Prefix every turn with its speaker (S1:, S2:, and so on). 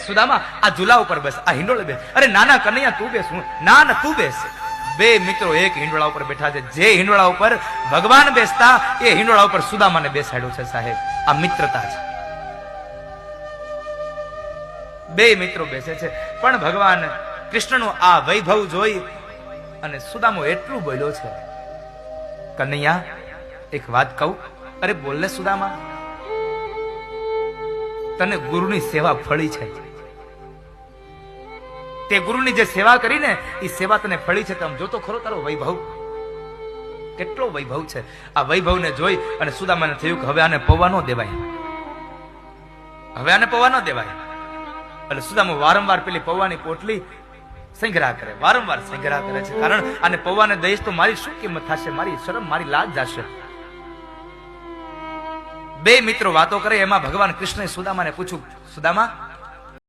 S1: સુદામા આ ઝૂલા ઉપર બેસ, આ હિંડોળે બેસ. અરે નાના કનૈયા તું બેસ. ના ના તું બેસ. બે મિત્રો એક હિંડોળા ઉપર બેઠા છે. જે હિંડોળા ઉપર ભગવાન બેસતા એ હિંડોળા ઉપર સુદામાને બેસાડ્યો છે. સાહેબ, આ મિત્રતા છે. બે મિત્રો બેસે છે, પણ ભગવાન કૃષ્ણનું આ વૈભવ જોઈ અને સુદામો એટલું બોલ્યો છે, કનૈયા એક વાત કહું. અરે બોલ ને સુદામા, તને ગુરુની સેવા ફળી છે. તે ગુરુની જે સેવા કરી ને એ સેવા તને ફળી છે. તમે જોતો ખરો તારો વૈભવ કેટલો વૈભવ છે. આ વૈભવને જોઈ અને સુદામાને થયું કે હવે આને પૌવા ન દેવાય, હવે આને પૌવા ન દેવાય. એટલે સુદામો વારંવાર પેલી પૌવાની પોટલી સંગ્રહ કરે, વારંવાર સંગ્રહ કરે છે. કારણ આને પૌવાને દઈશ તો મારી શું કિંમત થશે, મારી શરમ, મારી લાજ જશે. બે મિત્રો વાતો કરે, એમાં ભગવાન કૃષ્ણએ સુદામાને પૂછ્યું, સુદામા